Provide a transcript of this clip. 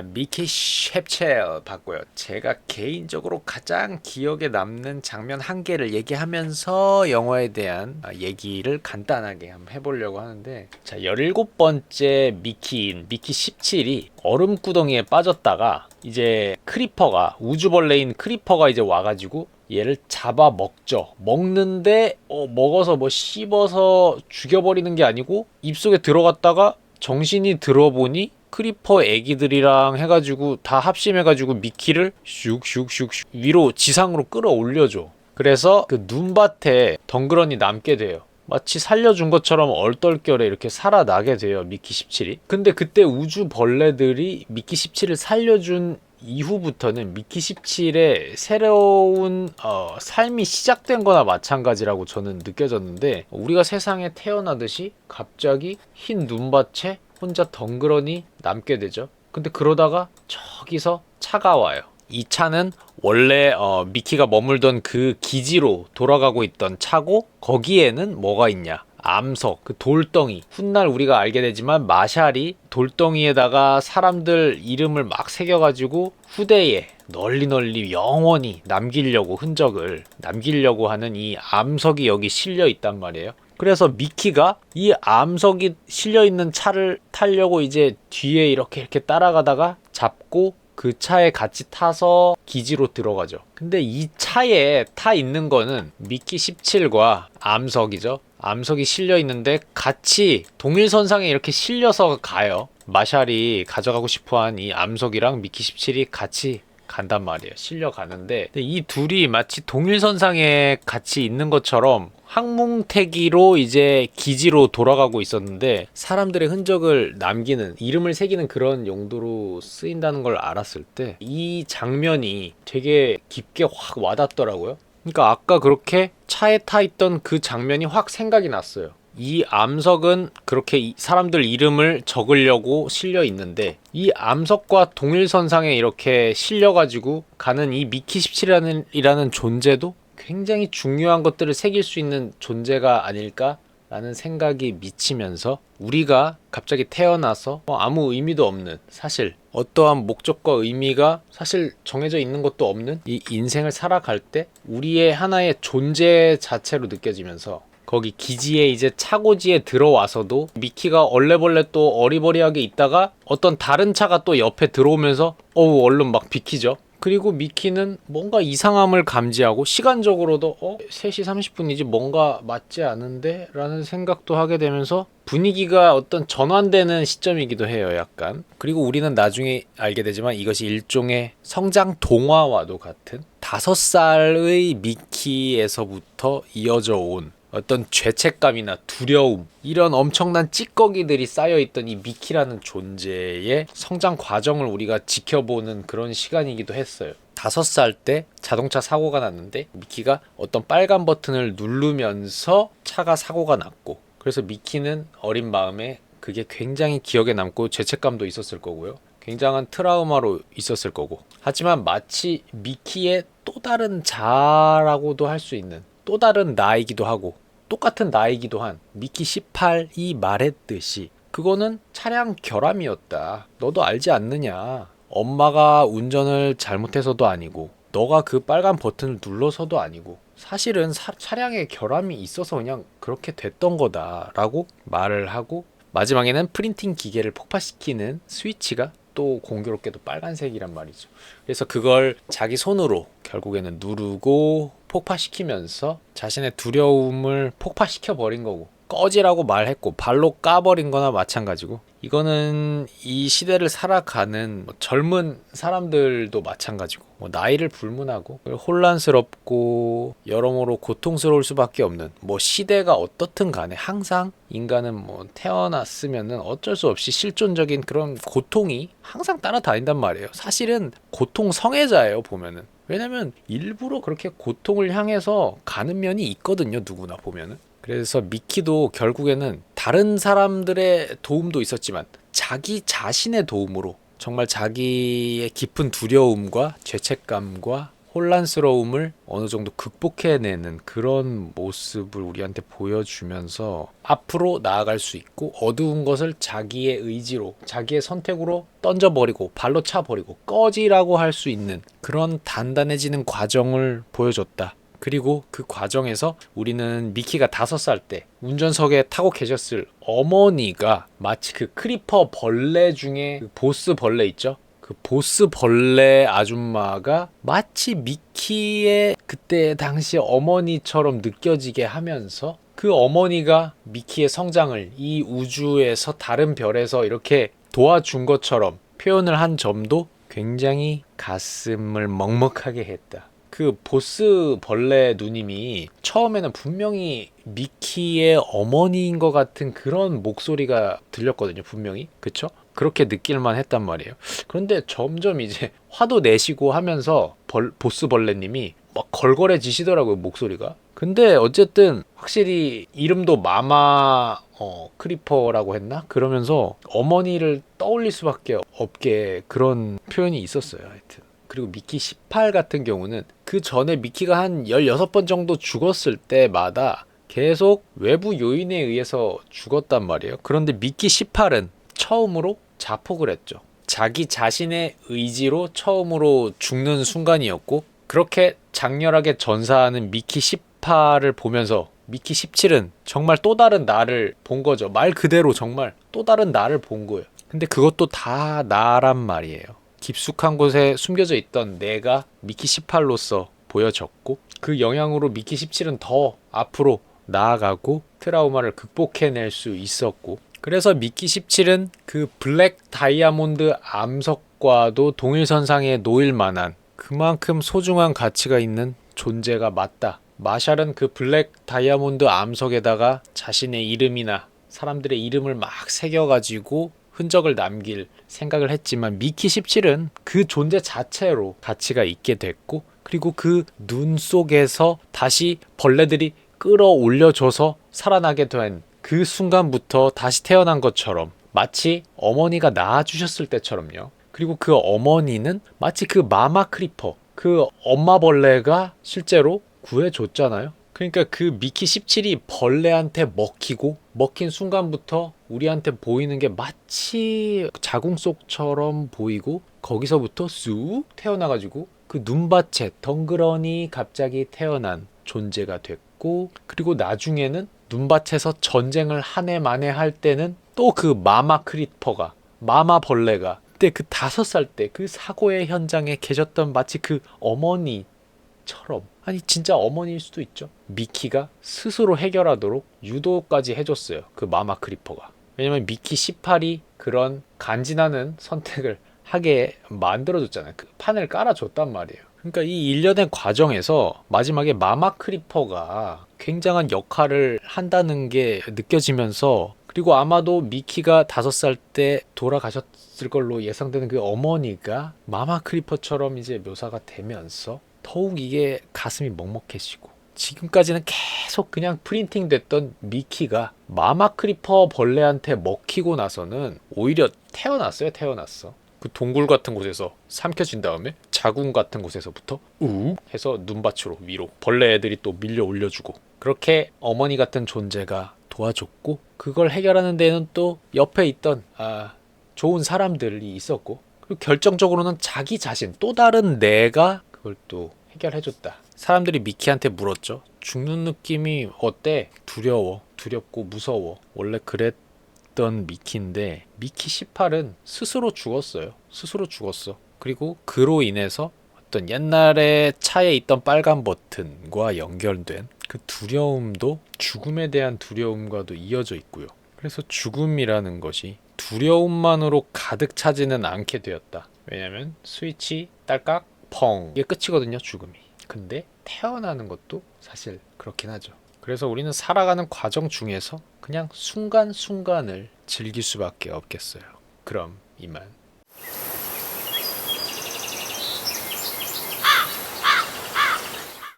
미키 셰프첼 봤고요. 제가 개인적으로 가장 기억에 남는 장면 한 개를 얘기하면서 영화에 대한 얘기를 간단하게 한번 해보려고 하는데, 자, 17번째 미키인 미키 17이 얼음구덩이에 빠졌다가 이제 크리퍼가, 우주벌레인 크리퍼가 이제 와가지고 얘를 잡아 먹죠. 먹는데 먹어서 뭐 씹어서 죽여버리는 게 아니고 입속에 들어갔다가 정신이 들어보니 크리퍼 애기들이랑 해가지고 다 합심해가지고 미키를 슉슉슉 위로 지상으로 끌어올려줘. 그래서 그 눈밭에 덩그러니 남게 돼요. 마치 살려준 것처럼 얼떨결에 이렇게 살아나게 돼요, 미키 17이. 근데 그때 우주 벌레들이 미키 17을 살려준 이후부터는 미키 17의 새로운 삶이 시작된 거나 마찬가지라고 저는 느껴졌는데, 우리가 세상에 태어나듯이 갑자기 흰 눈밭에 혼자 덩그러니 남게 되죠. 근데 그러다가 저기서 차가 와요. 이 차는 원래 미키가 머물던 그 기지로 돌아가고 있던 차고, 거기에는 뭐가 있냐? 암석, 그 돌덩이. 훗날 우리가 알게 되지만 마샬이 돌덩이에다가 사람들 이름을 막 새겨가지고 후대에 널리 영원히 남기려고, 흔적을 남기려고 하는 이 암석이 여기 실려 있단 말이에요. 그래서 미키가 이 암석이 실려있는 차를 타려고 이제 뒤에 이렇게 따라가다가 잡고 그 차에 같이 타서 기지로 들어가죠. 근데 이 차에 타 있는 거는 미키 17과 암석이죠. 암석이 실려 있는데 같이 동일선상에 이렇게 실려서 가요. 마샬이 가져가고 싶어한 이 암석이랑 미키 17이 같이 간단 말이에요. 실려 가는데 이 둘이 마치 동일선상에 같이 있는 것처럼 항뭉태기로 이제 기지로 돌아가고 있었는데, 사람들의 흔적을 남기는, 이름을 새기는 그런 용도로 쓰인다는 걸 알았을 때 이 장면이 되게 깊게 확 와닿더라고요. 그러니까 아까 그렇게 차에 타 있던 그 장면이 확 생각이 났어요. 이 암석은 그렇게 사람들 이름을 적으려고 실려 있는데, 이 암석과 동일선상에 이렇게 실려가지고 가는 이 미키 17이라는 존재도 굉장히 중요한 것들을 새길 수 있는 존재가 아닐까라는 생각이 미치면서, 우리가 갑자기 태어나서 아무 의미도 없는, 사실 어떠한 목적과 의미가 사실 정해져 있는 것도 없는 이 인생을 살아갈 때 우리의 하나의 존재 자체로 느껴지면서, 거기 기지에 이제 차고지에 들어와서도 미키가 얼레벌레 또 어리버리하게 있다가 어떤 다른 차가 또 옆에 들어오면서 얼른 막 비키죠. 그리고 미키는 뭔가 이상함을 감지하고, 시간적으로도 3시 30분이지 뭔가 맞지 않은데? 라는 생각도 하게 되면서 분위기가 어떤 전환되는 시점이기도 해요, 약간. 그리고 우리는 나중에 알게 되지만 이것이 일종의 성장 동화와도 같은 5살의 미키에서부터 이어져 온 어떤 죄책감이나 두려움, 이런 엄청난 찌꺼기들이 쌓여있던 이 미키라는 존재의 성장 과정을 우리가 지켜보는 그런 시간이기도 했어요. 5살 때 자동차 사고가 났는데 미키가 어떤 빨간 버튼을 누르면서 차가 사고가 났고, 그래서 미키는 어린 마음에 그게 굉장히 기억에 남고 죄책감도 있었을 거고요. 굉장한 트라우마로 있었을 거고. 하지만 마치 미키의 또 다른 자라고도 할 수 있는, 또 다른 나이기도 하고 똑같은 나이기도 한 미키 18이 말했듯이, 그거는 차량 결함이었다. 너도 알지 않느냐. 엄마가 운전을 잘못해서도 아니고, 너가 그 빨간 버튼을 눌러서도 아니고, 사실은 차량에 결함이 있어서 그냥 그렇게 됐던 거다 라고 말을 하고, 마지막에는 프린팅 기계를 폭파시키는 스위치가 또 공교롭게도 빨간색이란 말이죠. 그래서 그걸 자기 손으로 결국에는 누르고 폭파시키면서 자신의 두려움을 폭파시켜 버린 거고, 꺼지라고 말했고 발로 까버린 거나 마찬가지고, 이거는 이 시대를 살아가는 젊은 사람들도 마찬가지고, 나이를 불문하고 혼란스럽고 여러모로 고통스러울 수밖에 없는, 시대가 어떻든 간에 항상 인간은 태어났으면은 어쩔 수 없이 실존적인 그런 고통이 항상 따라다닌단 말이에요. 사실은 고통 성애자예요, 보면은. 왜냐면 일부러 그렇게 고통을 향해서 가는 면이 있거든요, 누구나 보면은. 그래서 미키도 결국에는 다른 사람들의 도움도 있었지만 자기 자신의 도움으로 정말 자기의 깊은 두려움과 죄책감과 혼란스러움을 어느 정도 극복해내는 그런 모습을 우리한테 보여주면서 앞으로 나아갈 수 있고 어두운 것을 자기의 의지로 자기의 선택으로 던져버리고 발로 차버리고 꺼지라고 할 수 있는 그런 단단해지는 과정을 보여줬다. 그리고 그 과정에서 우리는 미키가 5살 때 운전석에 타고 계셨을 어머니가 마치 그 크리퍼 벌레 중에 그 보스 벌레 있죠? 그 보스 벌레 아줌마가 마치 미키의 그때 당시 어머니처럼 느껴지게 하면서 그 어머니가 미키의 성장을 이 우주에서 다른 별에서 이렇게 도와준 것처럼 표현을 한 점도 굉장히 가슴을 먹먹하게 했다. 그 보스 벌레 누님이 처음에는 분명히 미키의 어머니인 것 같은 그런 목소리가 들렸거든요. 분명히. 그쵸? 그렇게 느낄만 했단 말이에요. 그런데 점점 이제 화도 내시고 하면서 보스 벌레님이 막 걸걸해지시더라고요. 목소리가. 근데 어쨌든 확실히 이름도 마마 크리퍼라고 했나? 그러면서 어머니를 떠올릴 수밖에 없게 그런 표현이 있었어요. 하여튼. 그리고 미키 18 같은 경우는 그 전에 미키가 한 16번 정도 죽었을 때마다 계속 외부 요인에 의해서 죽었단 말이에요. 그런데 미키 18은 처음으로 자폭을 했죠. 자기 자신의 의지로 처음으로 죽는 순간이었고 그렇게 장렬하게 전사하는 미키 18을 보면서 미키 17은 정말 또 다른 나를 본 거죠. 말 그대로 정말 또 다른 나를 본 거예요. 근데 그것도 다 나란 말이에요. 깊숙한 곳에 숨겨져 있던 내가 미키 18로서 보여졌고 그 영향으로 미키 17은 더 앞으로 나아가고 트라우마를 극복해낼 수 있었고 그래서 미키 17은 그 블랙 다이아몬드 암석과도 동일선상에 놓일 만한 그만큼 소중한 가치가 있는 존재가 맞다. 마샬은 그 블랙 다이아몬드 암석에다가 자신의 이름이나 사람들의 이름을 막 새겨가지고 흔적을 남길 생각을 했지만 미키 17은 그 존재 자체로 가치가 있게 됐고 그리고 그 눈 속에서 다시 벌레들이 끌어올려줘서 살아나게 된 그 순간부터 다시 태어난 것처럼 마치 어머니가 낳아주셨을 때처럼요. 그리고 그 어머니는 마치 그 마마 크리퍼 그 엄마 벌레가 실제로 구해줬잖아요. 그러니까 그 미키 17이 벌레한테 먹힌 순간부터 우리한테 보이는 게 마치 자궁 속처럼 보이고 거기서부터 쑥 태어나가지고 그 눈밭에 덩그러니 갑자기 태어난 존재가 됐고 그리고 나중에는 눈밭에서 전쟁을 한 해 만에 할 때는 또 그 마마 크리퍼가 마마 벌레가 그때 그 5살 때 그 사고의 현장에 계셨던 마치 그 어머니처럼 아니 진짜 어머니일 수도 있죠. 미키가 스스로 해결하도록 유도까지 해줬어요. 그 마마 크리퍼가. 왜냐면 미키 18이 그런 간지나는 선택을 하게 만들어줬잖아요. 그 판을 깔아줬단 말이에요. 그러니까 이 일련의 과정에서 마지막에 마마 크리퍼가 굉장한 역할을 한다는 게 느껴지면서 그리고 아마도 미키가 5살 때 돌아가셨을 걸로 예상되는 그 어머니가 마마 크리퍼처럼 이제 묘사가 되면서 더욱 이게 가슴이 먹먹해지고 지금까지는 계속 그냥 프린팅 됐던 미키가 마마 크리퍼 벌레한테 먹히고 나서는 오히려 태어났어. 그 동굴 같은 곳에서 삼켜진 다음에 자궁 같은 곳에서부터 우 해서 눈밭으로 위로 벌레 애들이 또 밀려 올려주고 그렇게 어머니 같은 존재가 도와줬고 그걸 해결하는 데는 또 옆에 있던 좋은 사람들이 있었고 그리고 결정적으로는 자기 자신 또 다른 내가 그걸 또 해결해줬다. 사람들이 미키한테 물었죠. 죽는 느낌이 어때? 두렵고 무서워. 원래 그랬던 미키인데 미키 18은 스스로 죽었어요. 스스로 죽었어. 그리고 그로 인해서 어떤 옛날에 차에 있던 빨간 버튼과 연결된 그 두려움도 죽음에 대한 두려움과도 이어져 있고요. 그래서 죽음이라는 것이 두려움만으로 가득 차지는 않게 되었다. 왜냐면 스위치 딸깍 펑 이게 끝이거든요. 죽음이. 근데 태어나는 것도 사실 그렇긴 하죠. 그래서 우리는 살아가는 과정 중에서 그냥 순간순간을 즐길 수밖에 없겠어요. 그럼 이만.